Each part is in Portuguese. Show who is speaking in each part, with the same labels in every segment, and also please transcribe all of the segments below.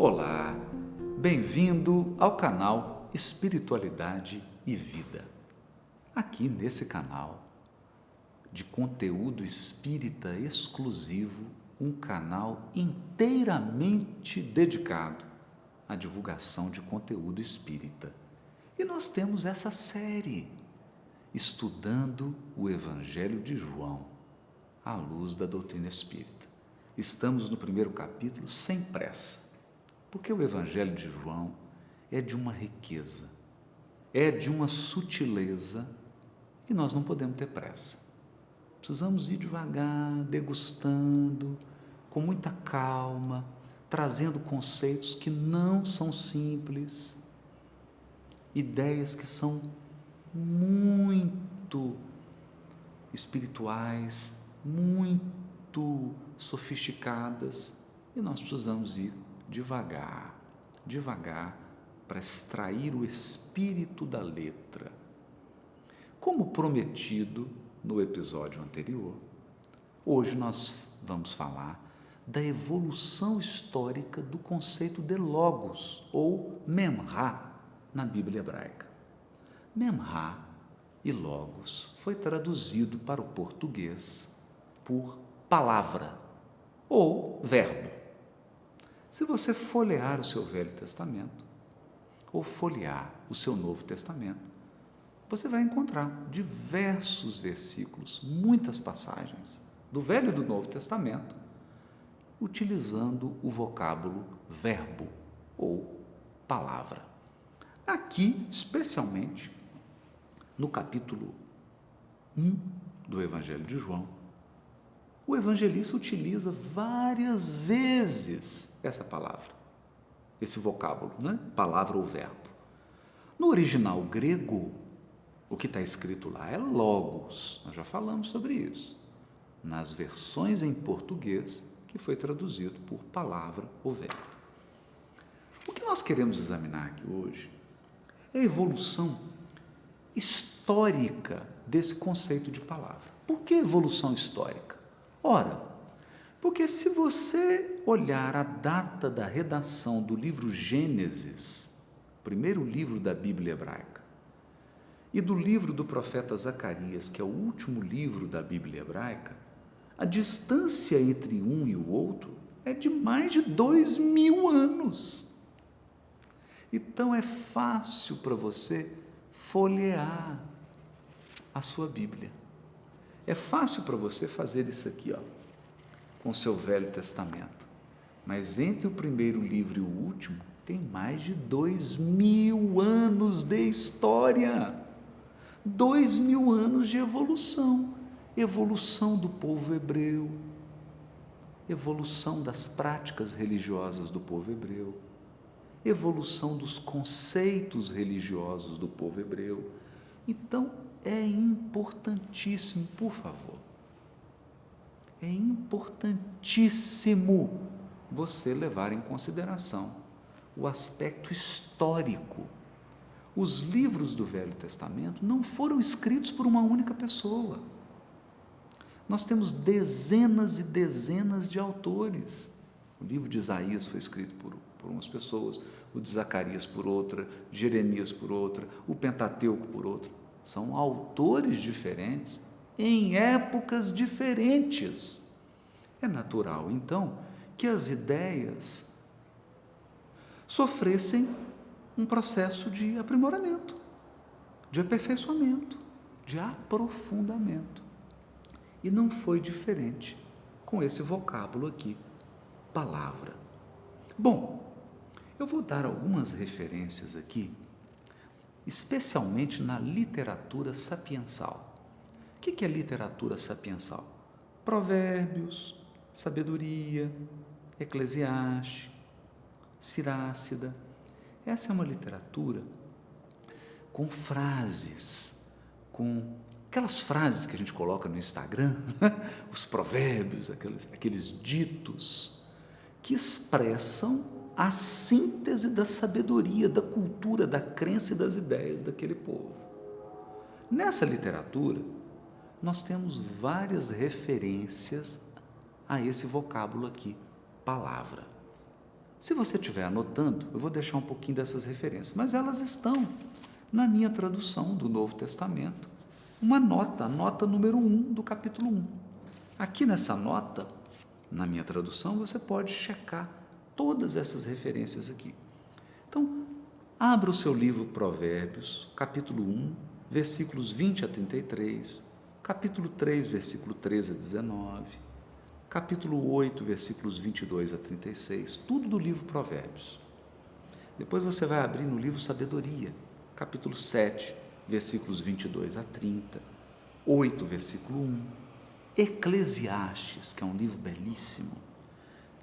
Speaker 1: Olá, bem-vindo ao canal Espiritualidade e Vida. Aqui nesse canal de conteúdo espírita exclusivo, um canal inteiramente dedicado à divulgação de conteúdo espírita. E nós temos essa série, estudando o Evangelho de João, à luz da doutrina espírita. Estamos no primeiro capítulo, sem pressa, porque o Evangelho de João é de uma riqueza, é de uma sutileza que nós não podemos ter pressa. Precisamos ir devagar, degustando, com muita calma, trazendo conceitos que não são simples, ideias que são muito espirituais, muito sofisticadas, e nós precisamos ir devagar, para extrair o espírito da letra. Como prometido no episódio anterior, hoje nós vamos falar da evolução histórica do conceito de logos, ou memra, na Bíblia hebraica. Memra e logos foi traduzido para o português por palavra ou verbo. Se você folhear o seu Velho Testamento ou folhear o seu Novo Testamento, você vai encontrar diversos versículos, muitas passagens do Velho e do Novo Testamento, utilizando o vocábulo verbo ou palavra. Aqui, especialmente, no capítulo 1 do Evangelho de João, o evangelista utiliza várias vezes essa palavra, esse vocábulo, né? Palavra ou verbo. No original grego, o que está escrito lá é logos, nós já falamos sobre isso. Nas versões em português, que foi traduzido por palavra ou verbo. O que nós queremos examinar aqui hoje é a evolução histórica desse conceito de palavra. Por que evolução histórica? Ora, porque se você olhar a data da redação do livro Gênesis, primeiro livro da Bíblia hebraica, e do livro do profeta Zacarias, que é o último livro da Bíblia hebraica, a distância entre um e o outro é de mais de 2000 anos. Então é fácil para você folhear a sua Bíblia. É fácil para você fazer isso aqui, com o seu Velho Testamento. Mas entre o primeiro livro e o último, tem mais de 2000 anos de história. 2000 anos de evolução. Evolução do povo hebreu. Evolução das práticas religiosas do povo hebreu. Evolução dos conceitos religiosos do povo hebreu. Então, é importantíssimo, por favor, é importantíssimo você levar em consideração o aspecto histórico. Os livros do Velho Testamento não foram escritos por uma única pessoa. Nós temos dezenas e dezenas de autores. O livro de Isaías foi escrito por umas pessoas, o de Zacarias por outra, Jeremias por outra, o Pentateuco por outra. São autores diferentes, em épocas diferentes. É natural, então, que as ideias sofressem um processo de aprimoramento, de aperfeiçoamento, de aprofundamento. E não foi diferente com esse vocábulo aqui, palavra. Bom, eu vou dar algumas referências aqui, especialmente na literatura sapiensal. O que é literatura sapiensal? Provérbios, sabedoria, Eclesiastes, Sirácida. Essa é uma literatura com frases, com aquelas frases que a gente coloca no Instagram, os provérbios, aqueles ditos, que expressam a síntese da sabedoria, da cultura, da crença e das ideias daquele povo. Nessa literatura, nós temos várias referências a esse vocábulo aqui, palavra. Se você estiver anotando, eu vou deixar um pouquinho dessas referências, mas elas estão na minha tradução do Novo Testamento. Uma nota, a nota número 1 do capítulo 1. Aqui nessa nota, na minha tradução, você pode checar todas essas referências aqui. Então, abra o seu livro Provérbios, capítulo 1, versículos 20 a 33, capítulo 3, versículo 13 a 19, capítulo 8, versículos 22 a 36, tudo do livro Provérbios. Depois você vai abrir no livro Sabedoria, capítulo 7, versículos 22 a 30, 8, versículo 1, Eclesiastes, que é um livro belíssimo,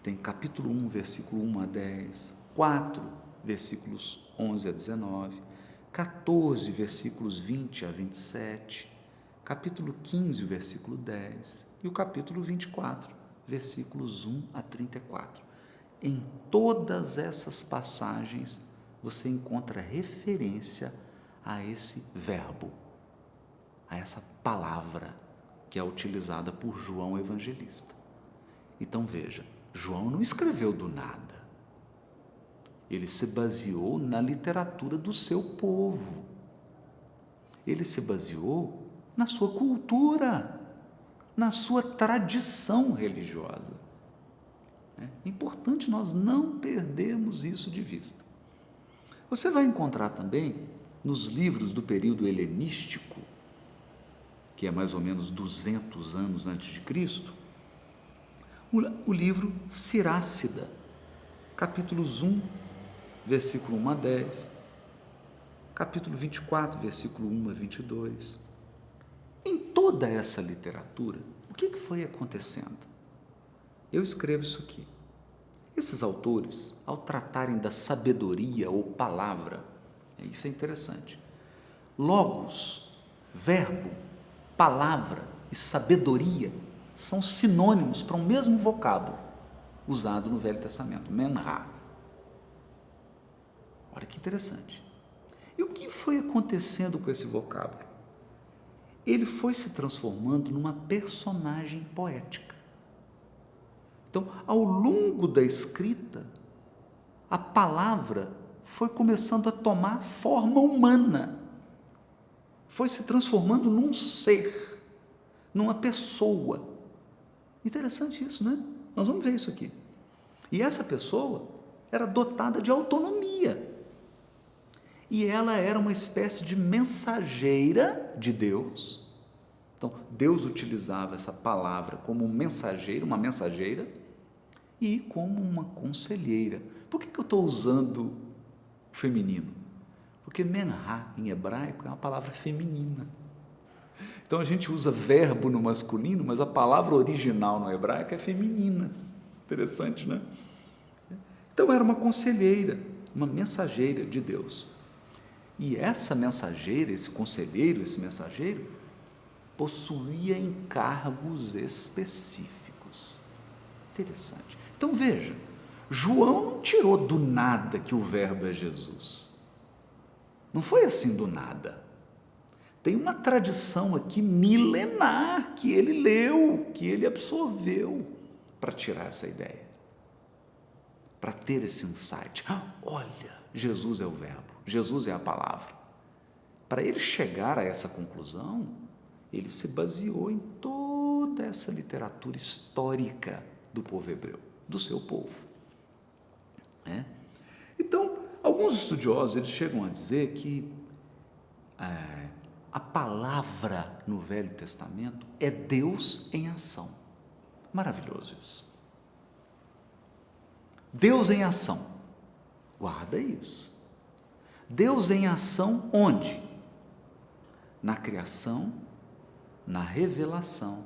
Speaker 1: tem capítulo 1, versículo 1 a 10, 4, versículos 11 a 19, 14, versículos 20 a 27, capítulo 15, versículo 10 e o capítulo 24, versículos 1 a 34. Em todas essas passagens você encontra referência a esse verbo, a essa palavra que é utilizada por João Evangelista. Então veja, João não escreveu do nada. Ele se baseou na literatura do seu povo. Ele se baseou na sua cultura, na sua tradição religiosa. É importante nós não perdermos isso de vista. Você vai encontrar também nos livros do período helenístico, que é mais ou menos 200 anos antes de Cristo, o livro Sirácida, capítulos 1, versículo 1 a 10, capítulo 24, versículo 1 a 22. Em toda essa literatura, o que foi acontecendo? Eu escrevo isso aqui. Esses autores, ao tratarem da sabedoria ou palavra, isso é interessante. Logos, verbo, palavra e sabedoria são sinônimos para um mesmo vocábulo usado no Velho Testamento, menra. Olha que interessante. E o que foi acontecendo com esse vocábulo? Ele foi se transformando numa personagem poética. Então, ao longo da escrita, a palavra foi começando a tomar forma humana, foi se transformando num ser, numa pessoa. Interessante isso, né? Nós vamos ver isso aqui. E essa pessoa era dotada de autonomia. E ela era uma espécie de mensageira de Deus. Então, Deus utilizava essa palavra como um mensageiro, uma mensageira, e como uma conselheira. Por que eu estou usando o feminino? Porque menra, em hebraico, é uma palavra feminina. Então, a gente usa verbo no masculino, mas a palavra original no hebraico é feminina. Interessante, né? Então, era uma conselheira, uma mensageira de Deus. E essa mensageira, esse conselheiro, esse mensageiro, possuía encargos específicos. Interessante. Então veja, João não tirou do nada que o verbo é Jesus. Não foi assim do nada. Tem uma tradição aqui milenar que ele leu, que ele absorveu para tirar essa ideia, para ter esse insight. Olha, Jesus é o verbo. Jesus é a palavra. Para ele chegar a essa conclusão, ele se baseou em toda essa literatura histórica do povo hebreu, do seu povo. Então, alguns estudiosos eles chegam a dizer que a palavra no Velho Testamento é Deus em ação. Maravilhoso isso. Deus em ação. Guarda isso. Deus em ação onde? Na criação, na revelação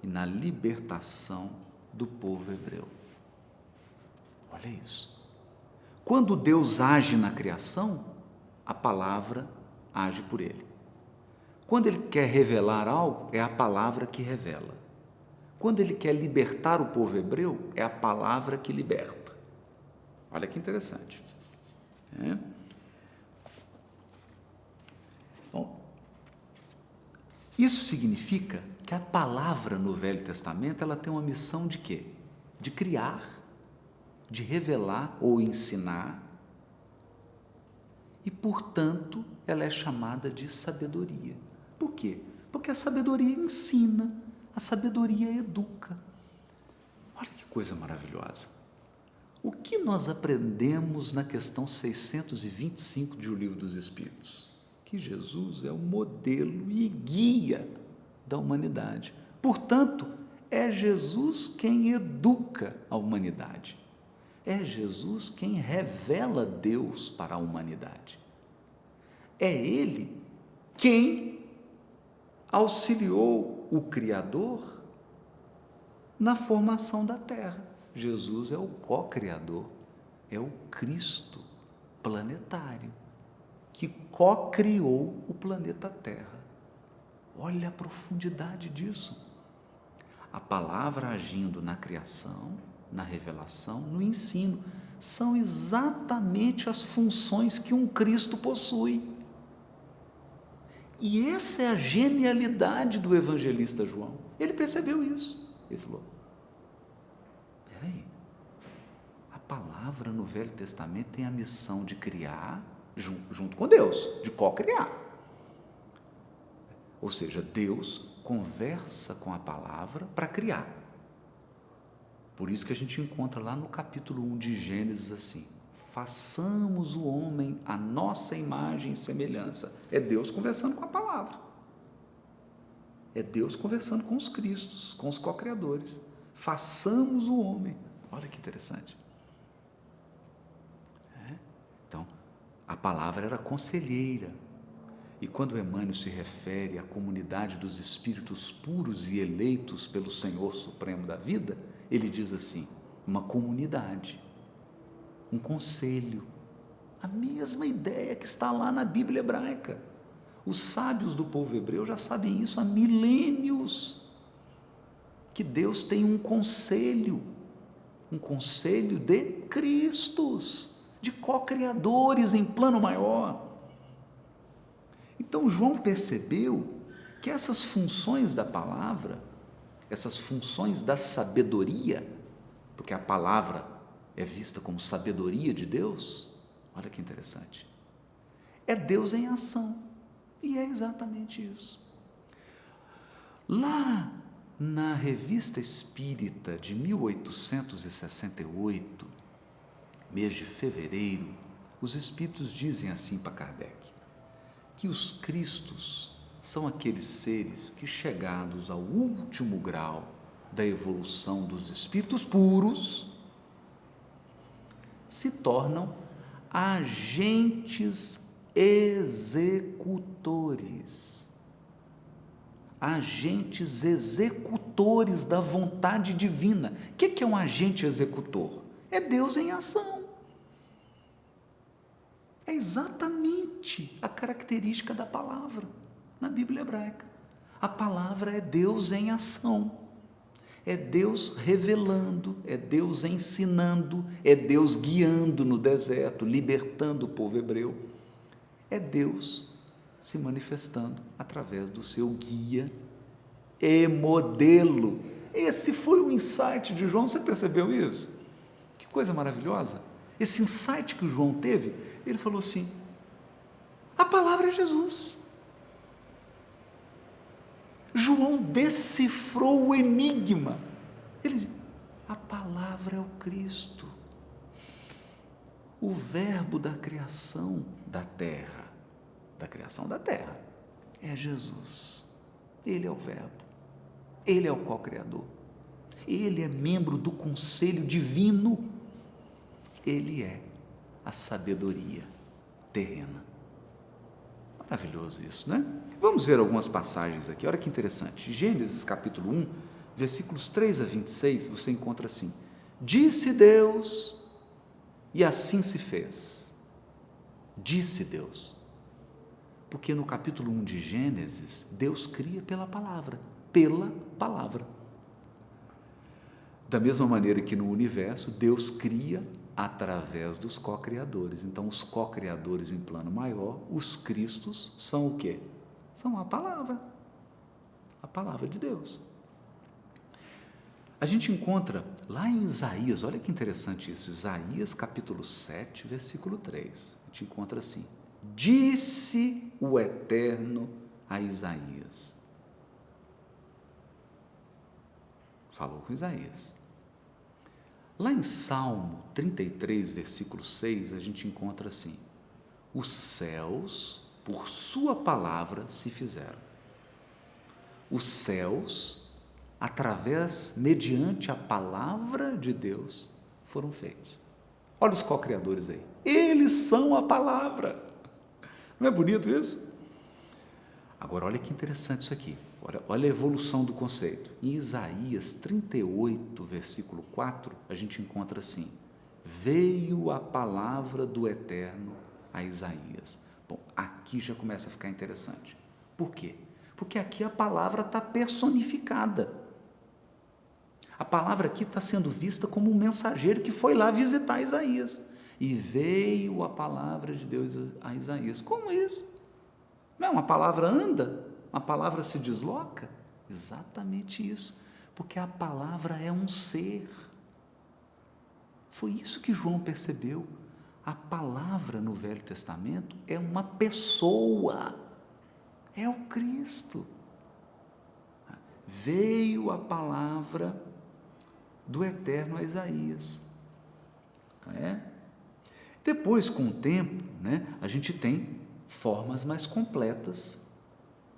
Speaker 1: e na libertação do povo hebreu. Olha isso. Quando Deus age na criação, a palavra age por ele. Quando ele quer revelar algo, é a palavra que revela. Quando ele quer libertar o povo hebreu, é a palavra que liberta. Olha que interessante. Bom, isso significa que a palavra no Velho Testamento ela tem uma missão de quê? De criar. de revelar ou ensinar, e, portanto, ela é chamada de sabedoria. Por quê? Porque a sabedoria ensina, a sabedoria educa. Olha que coisa maravilhosa. O que nós aprendemos na questão 625 de O Livro dos Espíritos? Que Jesus é o modelo e guia da humanidade. Portanto, é Jesus quem educa a humanidade. É Jesus quem revela Deus para a humanidade. É Ele quem auxiliou o Criador na formação da Terra. Jesus é o co-criador, é o Cristo planetário, que co-criou o planeta Terra. Olha a profundidade disso. A palavra agindo na criação, na revelação, no ensino, são exatamente as funções que um Cristo possui. E essa é a genialidade do evangelista João. Ele percebeu isso. Ele falou: peraí, a palavra no Velho Testamento tem a missão de criar junto com Deus, de co-criar. Ou seja, Deus conversa com a palavra para criar. Por isso que a gente encontra lá no capítulo 1 de Gênesis assim: façamos o homem à nossa imagem e semelhança. É Deus conversando com a palavra. É Deus conversando com os Cristos, com os co-criadores. Façamos o homem. Olha que interessante. Então, a palavra era conselheira. E quando Emmanuel se refere à comunidade dos espíritos puros e eleitos pelo Senhor Supremo da vida, ele diz assim: uma comunidade, um conselho, a mesma ideia que está lá na Bíblia hebraica. Os sábios do povo hebreu já sabem isso há milênios, que Deus tem um conselho de Cristos, de co-criadores em plano maior. Então, João percebeu que essas funções da palavra, essas funções da sabedoria, porque a palavra é vista como sabedoria de Deus, olha que interessante, é Deus em ação, e é exatamente isso. Lá na Revista Espírita de 1868, mês de fevereiro, os espíritos dizem assim para Kardec, que os Cristos são aqueles seres que, chegados ao último grau da evolução dos espíritos puros, se tornam agentes executores. Agentes executores da vontade divina. O que é um agente executor? É Deus em ação. É exatamente a característica da palavra na Bíblia hebraica. A palavra é Deus em ação. É Deus revelando, é Deus ensinando, é Deus guiando no deserto, libertando o povo hebreu. É Deus se manifestando através do seu guia e modelo. Esse foi o insight de João, você percebeu isso? Que coisa maravilhosa! Esse insight que o João teve, ele falou assim: a palavra é Jesus. João decifrou o enigma. Ele disse: a palavra é o Cristo, o verbo da criação da terra, é Jesus. Ele é o verbo, ele é o co-criador, ele é membro do conselho divino, ele é a sabedoria terrena. Maravilhoso isso, né? Vamos ver algumas passagens aqui, olha que interessante. Gênesis capítulo 1, versículos 3 a 26, você encontra assim: disse Deus, e assim se fez. Disse Deus. Porque no capítulo 1 de Gênesis, Deus cria pela palavra. Da mesma maneira que no universo, Deus cria através dos co-criadores. Então, os co-criadores em plano maior, os Cristos, são o quê? São a palavra de Deus. A gente encontra lá em Isaías, olha que interessante isso, Isaías capítulo 7, versículo 3. A gente encontra assim: disse o Eterno a Isaías. Falou com Isaías. Lá em Salmo 33, versículo 6, a gente encontra assim: os céus, por sua palavra, se fizeram. Os céus, mediante a palavra de Deus, foram feitos. Olha os co-criadores aí. Eles são a palavra. Não é bonito isso? Agora, olha que interessante isso aqui. Olha a evolução do conceito. Em Isaías 38, versículo 4, a gente encontra assim: veio a palavra do Eterno a Isaías. Bom, aqui já começa a ficar interessante. Por quê? Porque aqui a palavra está personificada. A palavra aqui está sendo vista como um mensageiro que foi lá visitar Isaías. E veio a palavra de Deus a Isaías. Como isso? Não, uma palavra anda? Uma palavra se desloca? Exatamente isso. Porque a palavra é um ser. Foi isso que João percebeu. A palavra no Velho Testamento é uma pessoa. É o Cristo. Veio a palavra do Eterno a Isaías. Depois, com o tempo, a gente tem formas mais completas.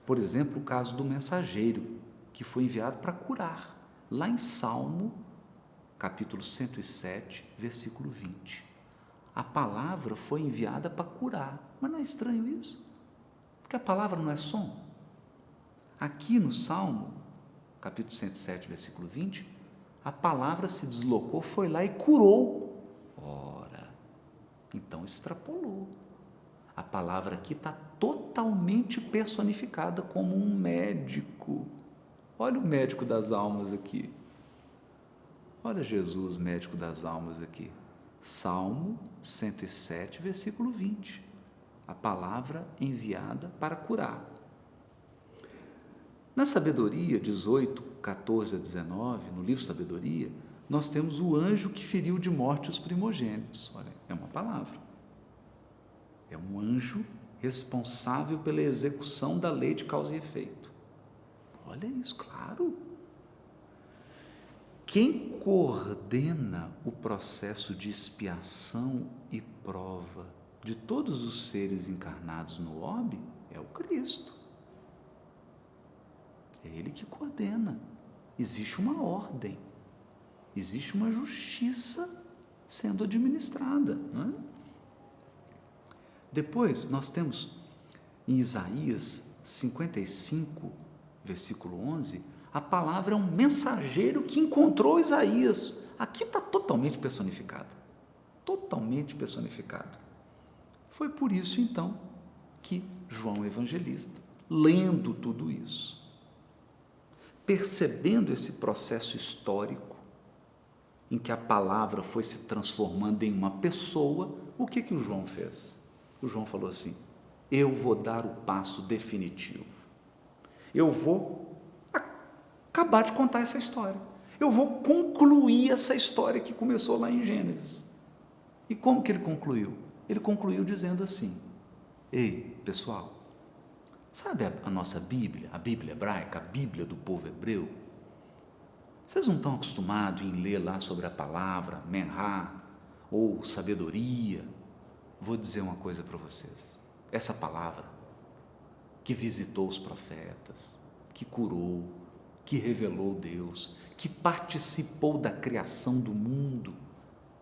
Speaker 1: Por exemplo, o caso do mensageiro, que foi enviado para curar. Lá em Salmo, capítulo 107, versículo 20. A palavra foi enviada para curar. Mas não é estranho isso? Porque a palavra não é som. Aqui no Salmo, capítulo 107, versículo 20, a palavra se deslocou, foi lá e curou. Ora, então extrapolou. A palavra aqui está totalmente personificada como um médico. Olha o médico das almas aqui. Olha Jesus, médico das almas aqui. Salmo 107, versículo 20. A palavra enviada para curar. Na Sabedoria 18, 14 a 19, no livro Sabedoria, nós temos o anjo que feriu de morte os primogênitos. Olha, é uma palavra. É um anjo responsável pela execução da lei de causa e efeito. Olha isso, claro. Quem coordena o processo de expiação e prova de todos os seres encarnados no orbe é o Cristo. É Ele que coordena. Existe uma ordem, existe uma justiça sendo administrada. Não é? Depois, nós temos em Isaías 55, versículo 11, a palavra é um mensageiro que encontrou Isaías. Aqui está totalmente personificado. Totalmente personificado. Foi por isso, então, que João Evangelista, lendo tudo isso, percebendo esse processo histórico, em que a palavra foi se transformando em uma pessoa, o que o João fez? O João falou assim: eu vou dar o passo definitivo. Eu vou acabar de contar essa história. Eu vou concluir essa história que começou lá em Gênesis. E como que ele concluiu? Ele concluiu dizendo assim: ei, pessoal, sabe a nossa Bíblia, a Bíblia hebraica, a Bíblia do povo hebreu? Vocês não estão acostumados em ler lá sobre a palavra menhá ou sabedoria? Vou dizer uma coisa para vocês. Essa palavra que visitou os profetas, que curou, que revelou Deus, que participou da criação do mundo,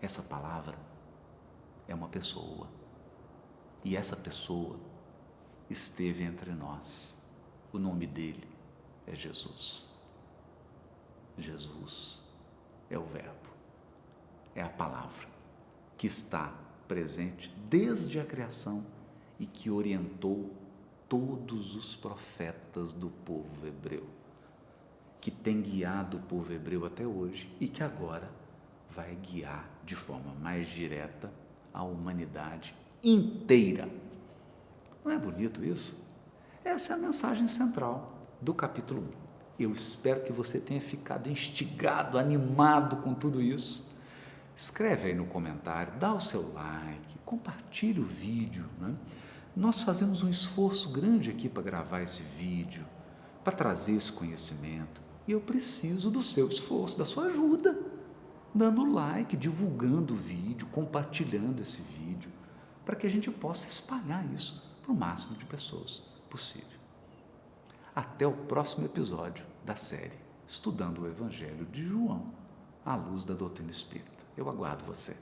Speaker 1: essa palavra é uma pessoa. E essa pessoa esteve entre nós. O nome dele é Jesus. Jesus é o Verbo, é a palavra que está presente desde a criação e que orientou todos os profetas do povo hebreu, que tem guiado o povo hebreu até hoje e que agora vai guiar de forma mais direta a humanidade inteira. Não é bonito isso? Essa é a mensagem central do capítulo 1. Eu espero que você tenha ficado instigado, animado com tudo isso. Escreve aí no comentário, dá o seu like, compartilhe o vídeo, né? Nós fazemos um esforço grande aqui para gravar esse vídeo, para trazer esse conhecimento. E eu preciso do seu esforço, da sua ajuda, dando like, divulgando o vídeo, compartilhando esse vídeo, para que a gente possa espalhar isso para o máximo de pessoas possível. Até o próximo episódio da série Estudando o Evangelho de João à luz da doutrina espírita. Eu aguardo você.